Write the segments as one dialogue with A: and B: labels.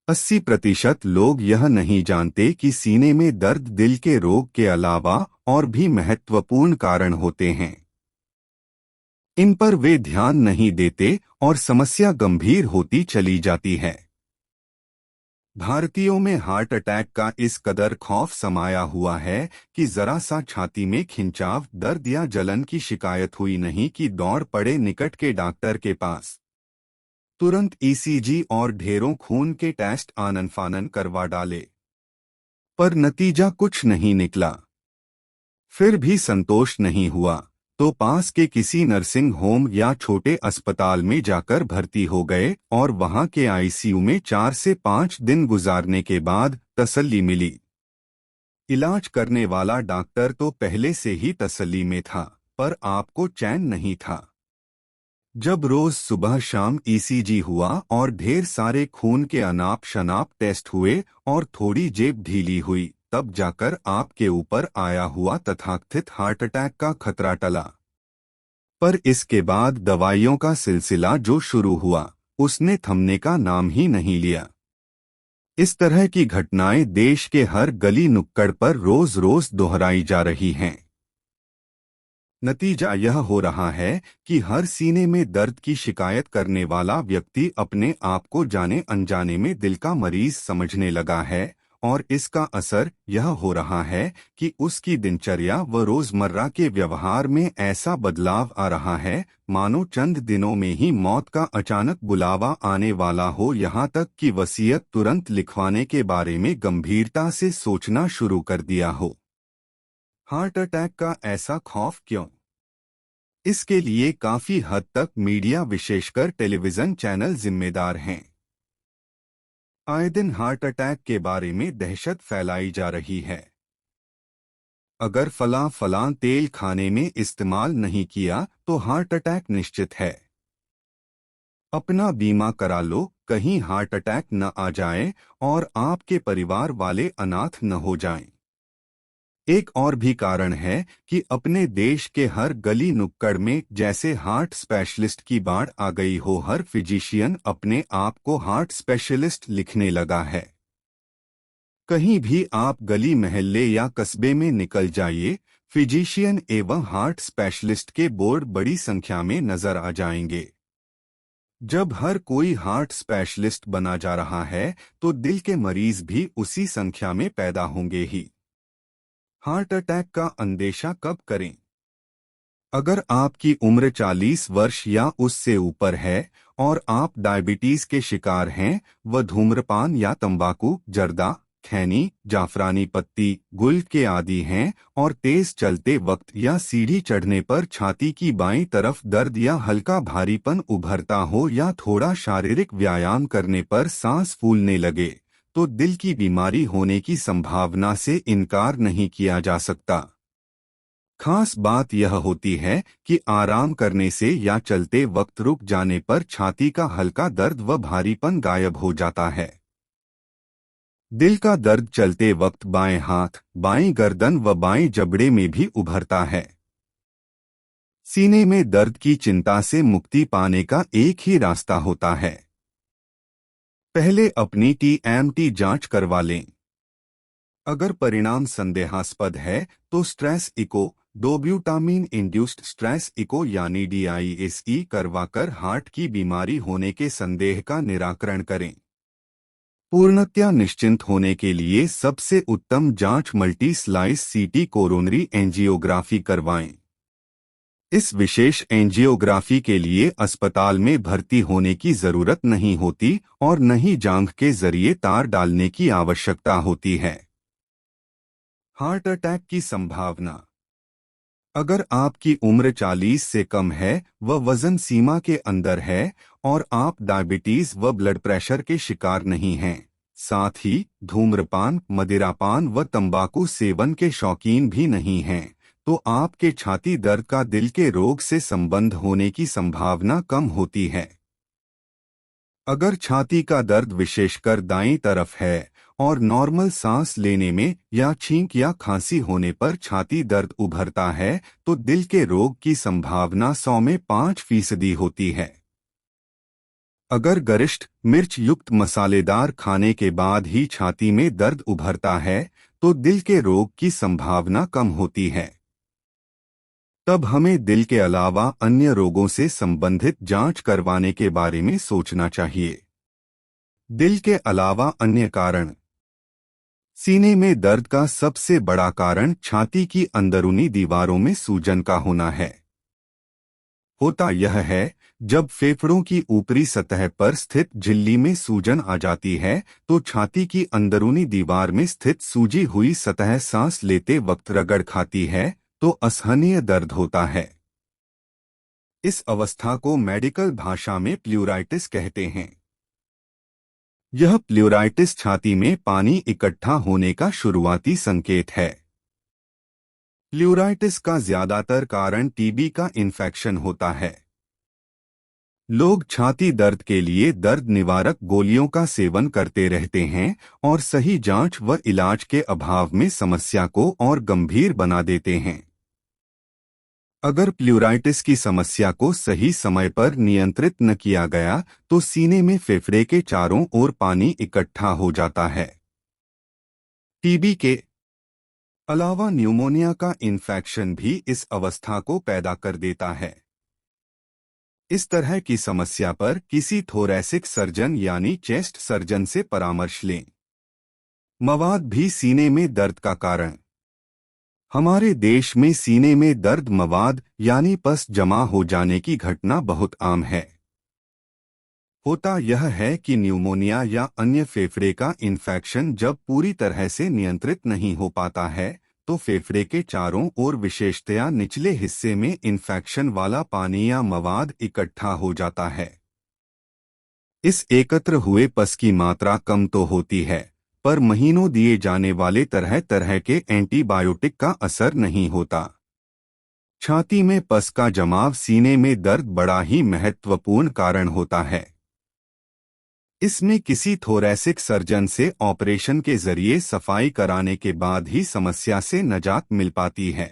A: 80% लोग यह नहीं जानते कि सीने में दर्द दिल के रोग के अलावा और भी महत्वपूर्ण कारण होते हैं। इन पर वे ध्यान नहीं देते और समस्या गंभीर होती चली जाती है। भारतीयों में हार्ट अटैक का इस कदर खौफ समाया हुआ है कि जरा सा छाती में खिंचाव, दर्द या जलन की शिकायत हुई नहीं कि दौड़ पड़े निकट के डॉक्टर के पास। तुरंत ईसीजी और ढेरों खून के टेस्ट आनन फानन करवा डाले, पर नतीजा कुछ नहीं निकला। फिर भी संतोष नहीं हुआ तो पास के किसी नर्सिंग होम या छोटे अस्पताल में जाकर भर्ती हो गए और वहां के आईसीयू में 4 से 5 दिन गुजारने के बाद तसल्ली मिली। इलाज करने वाला डॉक्टर तो पहले से ही तसल्ली में था, पर आपको चैन नहीं था। जब रोज सुबह शाम ईसीजी हुआ और ढेर सारे खून के अनाप शनाप टेस्ट हुए और थोड़ी जेब ढीली हुई, तब जाकर आपके ऊपर आया हुआ तथाकथित हार्ट अटैक का खतरा टला। पर इसके बाद दवाइयों का सिलसिला जो शुरू हुआ, उसने थमने का नाम ही नहीं लिया। इस तरह की घटनाएं देश के हर गली नुक्कड़ पर रोज रोज दोहराई जा रही हैं। नतीजा यह हो रहा है कि हर सीने में दर्द की शिकायत करने वाला व्यक्ति अपने आप को जाने अनजाने में दिल का मरीज समझने लगा है, और इसका असर यह हो रहा है कि उसकी दिनचर्या व रोजमर्रा के व्यवहार में ऐसा बदलाव आ रहा है मानो चंद दिनों में ही मौत का अचानक बुलावा आने वाला हो। यहाँ तक कि वसीयत तुरंत लिखवाने के बारे में गंभीरता से सोचना शुरू कर दिया हो। हार्ट अटैक का ऐसा खौफ क्यों? इसके लिए काफी हद तक मीडिया, विशेषकर टेलीविजन चैनल जिम्मेदार हैं। आए दिन हार्ट अटैक के बारे में दहशत फैलाई जा रही है। अगर फलां तेल खाने में इस्तेमाल नहीं किया तो हार्ट अटैक निश्चित है। अपना बीमा करा लो, कहीं हार्ट अटैक न आ जाए और आपके परिवार वाले अनाथ न हो जाएं। एक और भी कारण है कि अपने देश के हर गली नुक्कड़ में जैसे हार्ट स्पेशलिस्ट की बाढ़ आ गई हो, हर फिजिशियन अपने आप को हार्ट स्पेशलिस्ट लिखने लगा है। कहीं भी आप गली, मोहल्ले या कस्बे में निकल जाइए, फिजिशियन एवं हार्ट स्पेशलिस्ट के बोर्ड बड़ी संख्या में नजर आ जाएंगे। जब हर कोई हार्ट स्पेशलिस्ट बना जा रहा है तो दिल के मरीज भी उसी संख्या में पैदा होंगे ही। हार्ट अटैक का अंदेशा कब करें? अगर आपकी उम्र 40 वर्ष या उससे ऊपर है और आप डायबिटीज के शिकार हैं व धूम्रपान या तंबाकू, जर्दा, खैनी, जाफरानी पत्ती, गुल के आदी हैं, और तेज चलते वक्त या सीढ़ी चढ़ने पर छाती की बाईं तरफ दर्द या हल्का भारीपन उभरता हो, या थोड़ा शारीरिक व्यायाम करने पर सांस फूलने लगे, तो दिल की बीमारी होने की संभावना से इनकार नहीं किया जा सकता। खास बात यह होती है कि आराम करने से या चलते वक्त रुक जाने पर छाती का हल्का दर्द व भारीपन गायब हो जाता है। दिल का दर्द चलते वक्त बाएं हाथ, बाएं गर्दन व बाएं जबड़े में भी उभरता है। सीने में दर्द की चिंता से मुक्ति पाने का एक ही रास्ता होता है। पहले अपनी टीएमटी जांच करवा लें। अगर परिणाम संदेहास्पद है तो stress echo, dobutamine induced stress echo यानी DISE करवाकर हार्ट की बीमारी होने के संदेह का निराकरण करें। पूर्णतया निश्चिंत होने के लिए सबसे उत्तम जांच multi slice CT coronary angiography करवाएं। इस विशेष एंजियोग्राफी के लिए अस्पताल में भर्ती होने की जरूरत नहीं होती और न ही जांघ के जरिए तार डालने की आवश्यकता होती है। हार्ट अटैक की संभावना। अगर आपकी उम्र 40 से कम है व वजन सीमा के अंदर है और आप डायबिटीज व ब्लड प्रेशर के शिकार नहीं हैं, साथ ही धूम्रपान, मदिरापान व तंबाकू सेवन के शौकीन भी नहीं हैं, तो आपके छाती दर्द का दिल के रोग से संबंध होने की संभावना कम होती है। अगर छाती का दर्द विशेषकर दाईं तरफ है और नॉर्मल सांस लेने में या छींक या खांसी होने पर छाती दर्द उभरता है, तो दिल के रोग की संभावना 100 में 5% होती है। अगर गरिष्ठ मिर्च युक्त मसालेदार खाने के बाद ही छाती में दर्द उभरता है तो दिल के रोग की संभावना कम होती है। तब हमें दिल के अलावा अन्य रोगों से संबंधित जांच करवाने के बारे में सोचना चाहिए। दिल के अलावा अन्य कारण। सीने में दर्द का सबसे बड़ा कारण छाती की अंदरूनी दीवारों में सूजन का होना है। होता यह है, जब फेफड़ों की ऊपरी सतह पर स्थित झिल्ली में सूजन आ जाती है तो छाती की अंदरूनी दीवार में स्थित सूजी हुई सतह सांस लेते वक्त रगड़ खाती है तो असहनीय दर्द होता है। इस अवस्था को मेडिकल भाषा में प्लूराइटिस कहते हैं। यह प्लूराइटिस छाती में पानी इकट्ठा होने का शुरुआती संकेत है। प्लूराइटिस का ज्यादातर कारण टीबी का इन्फेक्शन होता है। लोग छाती दर्द के लिए दर्द निवारक गोलियों का सेवन करते रहते हैं और सही जांच व इलाज के अभाव में समस्या को और गंभीर बना देते हैं। अगर प्लूराइटिस की समस्या को सही समय पर नियंत्रित न किया गया तो सीने में फेफड़े के चारों ओर पानी इकट्ठा हो जाता है। टीबी के अलावा न्यूमोनिया का इन्फेक्शन भी इस अवस्था को पैदा कर देता है। इस तरह की समस्या पर किसी थोरैसिक सर्जन यानी चेस्ट सर्जन से परामर्श लें। मवाद भी सीने में दर्द का कारण। हमारे देश में सीने में दर्द मवाद यानी पस जमा हो जाने की घटना बहुत आम है। होता यह है कि न्यूमोनिया या अन्य फेफड़े का इन्फेक्शन जब पूरी तरह से नियंत्रित नहीं हो पाता है तो फेफड़े के चारों ओर विशेषतया निचले हिस्से में इन्फेक्शन वाला पानी या मवाद इकट्ठा हो जाता है। इस एकत्र हुए पस की मात्रा कम तो होती है पर महीनों दिए जाने वाले तरह तरह के एंटीबायोटिक का असर नहीं होता। छाती में पस का जमाव सीने में दर्द बड़ा ही महत्वपूर्ण कारण होता है। इसमें किसी थोरैसिक सर्जन से ऑपरेशन के जरिए सफाई कराने के बाद ही समस्या से निजात मिल पाती है।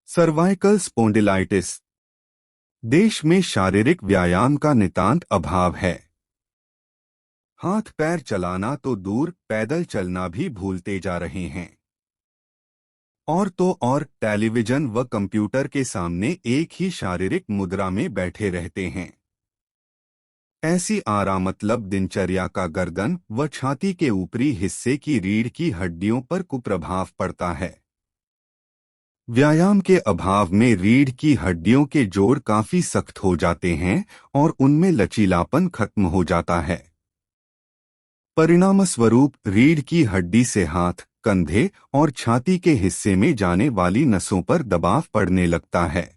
A: Cervical spondylitis. देश में शारीरिक व्यायाम का नितांत अभाव है। हाथ पैर चलाना तो दूर, पैदल चलना भी भूलते जा रहे हैं। और तो और टेलीविजन व कंप्यूटर के सामने एक ही शारीरिक मुद्रा में बैठे रहते हैं। ऐसी आरामतलब दिनचर्या का गर्दन व छाती के ऊपरी हिस्से की रीढ़ की हड्डियों पर कुप्रभाव पड़ता है। व्यायाम के अभाव में रीढ़ की हड्डियों के जोड़ काफी सख्त हो जाते हैं और उनमें लचीलापन खत्म हो जाता है। परिणामस्वरूप रीढ़ की हड्डी से हाथ, कंधे और छाती के हिस्से में जाने वाली नसों पर दबाव पड़ने लगता है।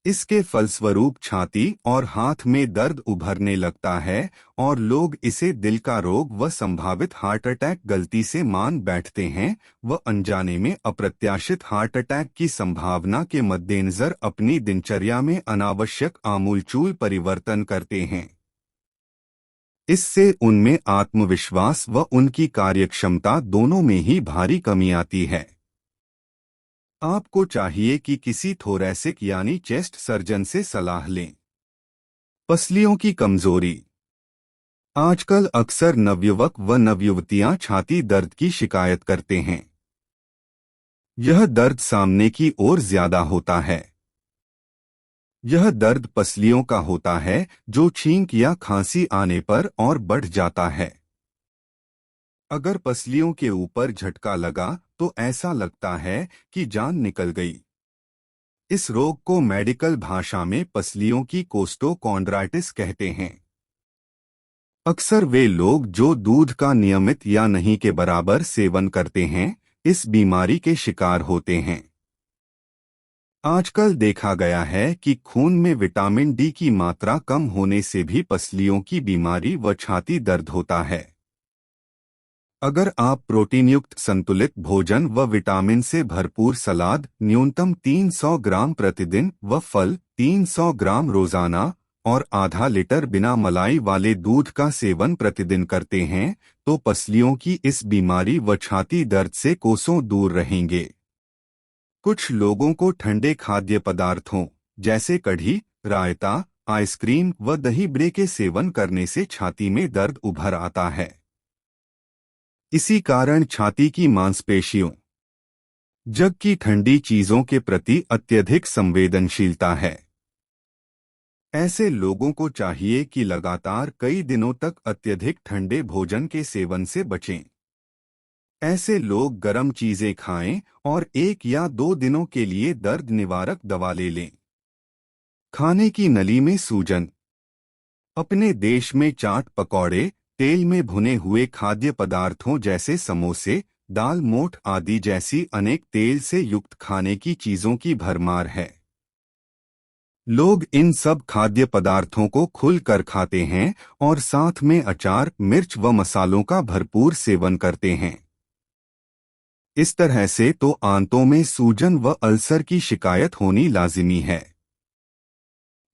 A: इसके फलस्वरूप छाती और हाथ में दर्द उभरने लगता है और लोग इसे दिल का रोग व संभावित हार्ट अटैक गलती से मान बैठते हैं व अनजाने में अप्रत्याशित हार्ट अटैक की संभावना के मद्देनजर अपनी दिनचर्या में अनावश्यक आमूलचूल परिवर्तन करते हैं। इससे उनमें आत्मविश्वास व उनकी कार्यक्षमता दोनों में ही भारी कमी आती है। आपको चाहिए कि किसी थोरैसिक यानी चेस्ट सर्जन से सलाह लें। पसलियों की कमजोरी। आजकल अक्सर नवयुवक व नवयुवतियां छाती दर्द की शिकायत करते हैं। यह दर्द सामने की ओर ज्यादा होता है। यह दर्द पसलियों का होता है जो छींक या खांसी आने पर और बढ़ जाता है। अगर पसलियों के ऊपर झटका लगा तो ऐसा लगता है कि जान निकल गई। इस रोग को मेडिकल भाषा में पसलियों की कोस्टोकॉन्ड्राइटिस कहते हैं। अक्सर वे लोग जो दूध का नियमित या नहीं के बराबर सेवन करते हैं इस बीमारी के शिकार होते हैं। आजकल देखा गया है कि खून में विटामिन डी की मात्रा कम होने से भी पसलियों की बीमारी व छाती दर्द होता है। अगर आप प्रोटीन युक्त संतुलित भोजन व विटामिन से भरपूर सलाद न्यूनतम 300 ग्राम प्रतिदिन व फल 300 ग्राम रोजाना और आधा लीटर बिना मलाई वाले दूध का सेवन प्रतिदिन करते हैं तो पसलियों की इस बीमारी व छाती दर्द से कोसों दूर रहेंगे। कुछ लोगों को ठंडे खाद्य पदार्थों जैसे कढ़ी, रायता, आइसक्रीम व दही बड़े के सेवन करने से छाती में दर्द उभर आता है। इसी कारण छाती की मांसपेशियों जग की ठंडी चीजों के प्रति अत्यधिक संवेदनशीलता है। ऐसे लोगों को चाहिए कि लगातार कई दिनों तक अत्यधिक ठंडे भोजन के सेवन से बचें। ऐसे लोग गर्म चीजें खाएं और 1 या 2 दिनों के लिए दर्द निवारक दवा ले लें। खाने की नली में सूजन। अपने देश में चाट पकौड़े, तेल में भुने हुए खाद्य पदार्थों जैसे समोसे, दाल मोठ आदि जैसी अनेक तेल से युक्त खाने की चीजों की भरमार है। लोग इन सब खाद्य पदार्थों को खुलकर खाते हैं और साथ में अचार, मिर्च व मसालों का भरपूर सेवन करते हैं। इस तरह से तो आंतों में सूजन व अल्सर की शिकायत होनी लाजिमी है।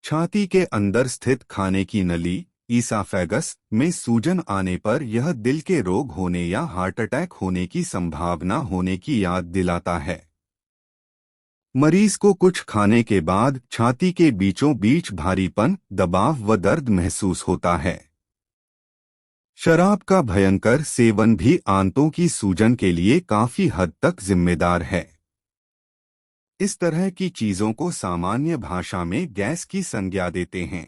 A: छाती के अंदर स्थित खाने की नली ईसाफेगस में सूजन आने पर यह दिल के रोग होने या हार्ट अटैक होने की संभावना होने की याद दिलाता है। मरीज को कुछ खाने के बाद छाती के बीचों बीच भारीपन, दबाव व दर्द महसूस होता है। शराब का भयंकर सेवन भी आंतों की सूजन के लिए काफी हद तक जिम्मेदार है। इस तरह की चीजों को सामान्य भाषा में गैस की संज्ञा देते हैं।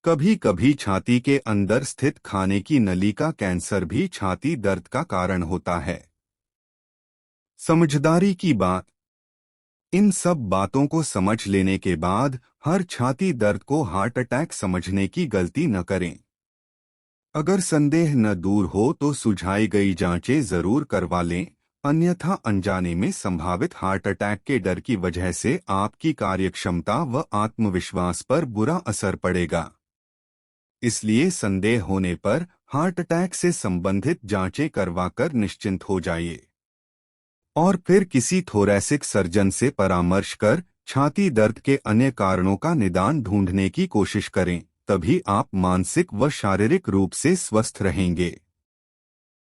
A: कभी कभी छाती के अंदर स्थित खाने की नली का कैंसर भी छाती दर्द का कारण होता है। समझदारी की बात। इन सब बातों को समझ लेने के बाद हर छाती दर्द को हार्ट अटैक समझने की गलती न करें। अगर संदेह न दूर हो तो सुझाई गई जांचें जरूर करवा लें, अन्यथा अनजाने में संभावित हार्ट अटैक के डर की वजह से आपकी कार्यक्षमता व आत्मविश्वास पर बुरा असर पड़ेगा। इसलिए संदेह होने पर हार्ट अटैक से संबंधित जांचें करवाकर निश्चिंत हो जाइए और फिर किसी थोरैसिक सर्जन से परामर्श कर छाती दर्द के अन्य कारणों का निदान ढूंढने की कोशिश करें। तभी आप मानसिक व शारीरिक रूप से स्वस्थ रहेंगे।